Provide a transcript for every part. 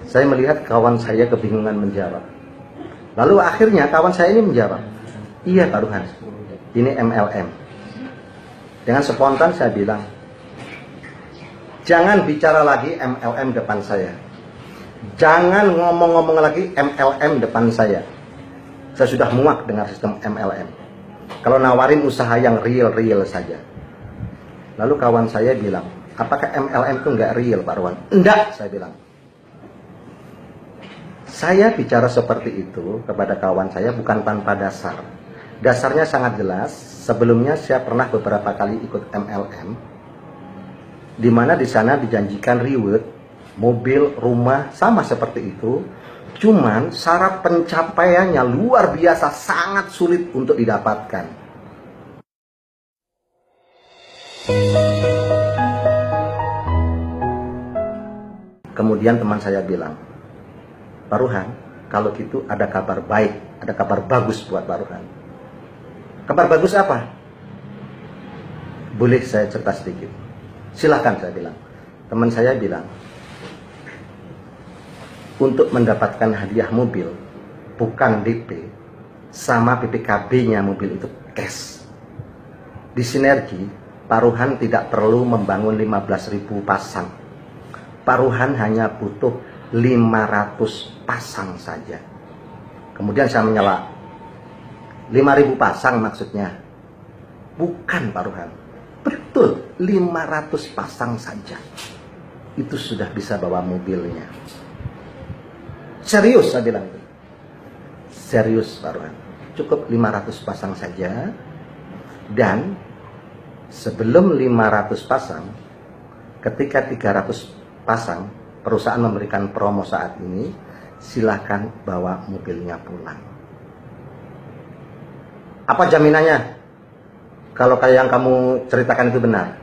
Saya melihat kawan saya kebingungan menjawab. Lalu akhirnya kawan saya ini menjawab, iya Pak Ruhan, ini MLM. Dengan spontan saya bilang, jangan bicara lagi MLM depan saya. Jangan ngomong-ngomong lagi MLM depan saya. Saya sudah muak dengan sistem MLM. Kalau nawarin usaha yang real-real saja. Lalu kawan saya bilang, apakah MLM itu nggak real Pak Ruhan? Enggak, saya bilang. Saya bicara seperti itu kepada kawan saya bukan tanpa dasar. Dasarnya sangat jelas. Sebelumnya saya pernah beberapa kali ikut MLM, di mana di sana dijanjikan reward, mobil, rumah, sama seperti itu. Cuman syarat pencapaiannya luar biasa, sangat sulit untuk didapatkan. Kemudian teman saya bilang, Pak Ruhan, kalau gitu ada kabar baik, ada kabar bagus buat Pak Ruhan. Kabar bagus apa? Boleh saya cerita sedikit? Silahkan, saya bilang. Teman saya bilang, untuk mendapatkan hadiah mobil, bukan DP, sama PPKB-nya mobil itu cash. Di Sinergi, Pak Ruhan tidak perlu membangun 15.000 pasang. Pak Ruhan hanya butuh 500 pasang saja. Kemudian saya menyela, 5.000 pasang maksudnya? Bukan Pak Ruhan, betul 500 pasang saja. Itu sudah bisa bawa mobilnya. Serius saya bilang itu. Serius Pak Ruhan, cukup 500 pasang saja. Dan sebelum 500 pasang, ketika 300 pasang, perusahaan memberikan promo saat ini, silahkan bawa mobilnya pulang. Apa jaminannya? Kalau kayak yang kamu ceritakan itu benar,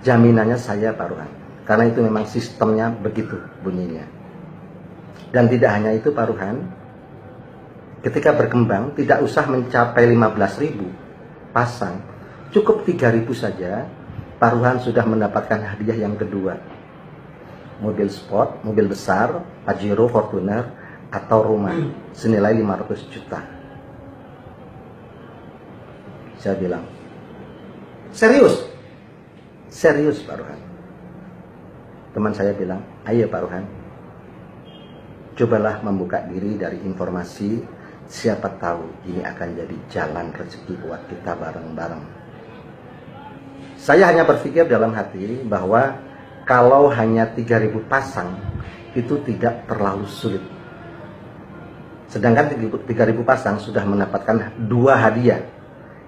jaminannya saya Pak Ruhan, karena itu memang sistemnya begitu bunyinya. Dan tidak hanya itu Pak Ruhan, ketika berkembang tidak usah mencapai 15.000 pasang, cukup 3.000 saja, Pak Ruhan sudah mendapatkan hadiah yang kedua. Mobil sport, mobil besar, Pajero, Fortuner, atau rumah senilai 500 juta. Saya bilang, serius? Serius Pak Ruhan. Teman saya bilang, ayo Pak Ruhan, cobalah membuka diri dari informasi, siapa tahu ini akan jadi jalan rezeki buat kita bareng-bareng. Saya hanya berpikir dalam hati bahwa kalau hanya 3.000 pasang, itu tidak terlalu sulit. Sedangkan 3.000 pasang sudah mendapatkan 2 hadiah,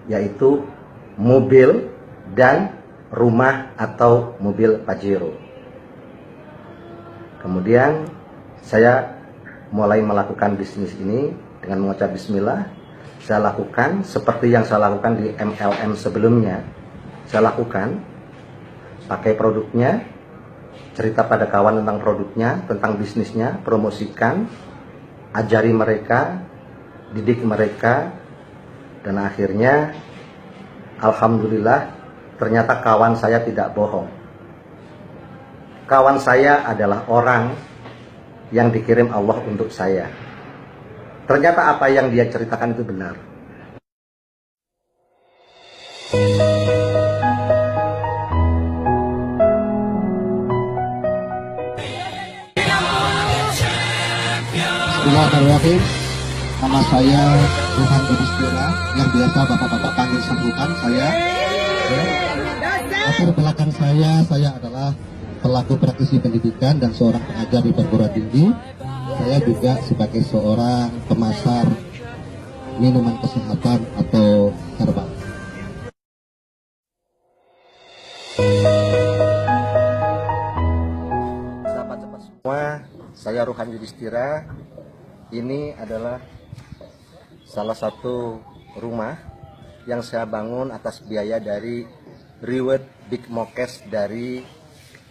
yaitu mobil dan rumah atau mobil Pajero. Kemudian saya mulai melakukan bisnis ini dengan mengucap bismillah. Saya lakukan seperti yang saya lakukan di MLM sebelumnya. Saya lakukan, pakai produknya, cerita pada kawan tentang produknya, tentang bisnisnya, promosikan, ajari mereka, didik mereka, dan akhirnya alhamdulillah ternyata kawan saya tidak bohong. Kawan saya adalah orang yang dikirim Allah untuk saya. Ternyata apa yang dia ceritakan itu benar. Bismillahirrahmanirrahim. Nama saya Ruhan Yudhistira, yang biasa bapak-bapak panggil Ruhan. Saya latar belakang saya adalah pelaku praktisi pendidikan dan seorang pengajar di perguruan tinggi. Saya juga sebagai seorang pemasar minuman kesehatan atau herbal. Sahabat-sahabat semua, saya Ruhan Yudhistira. Ini adalah salah satu rumah yang saya bangun atas biaya dari Reward Big Mokes dari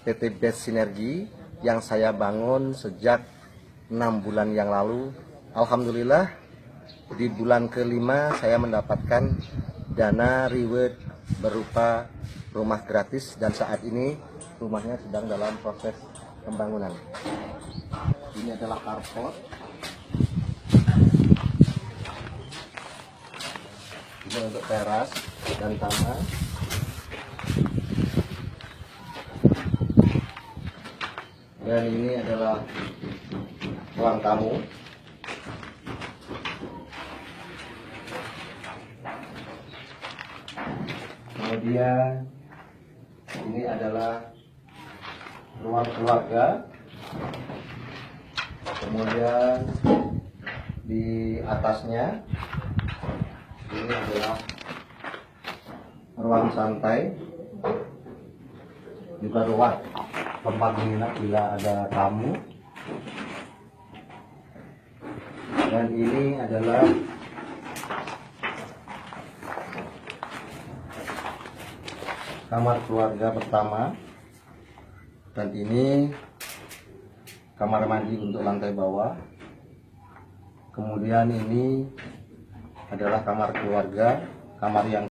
PT Best Sinergi yang saya bangun sejak 6 bulan yang lalu. Alhamdulillah di bulan ke-5 saya mendapatkan dana reward berupa rumah gratis, dan saat ini rumahnya sedang dalam proses pembangunan. Ini adalah carport. Ini untuk teras dan taman. Dan ini adalah ruang tamu. Kemudian ini adalah ruang keluarga. Kemudian di atasnya ini adalah ruang santai, juga ruang tempat menginap bila ada tamu. Dan ini adalah kamar keluarga pertama, dan ini kamar mandi untuk lantai bawah. Kemudian ini adalah kamar keluarga, kamar yang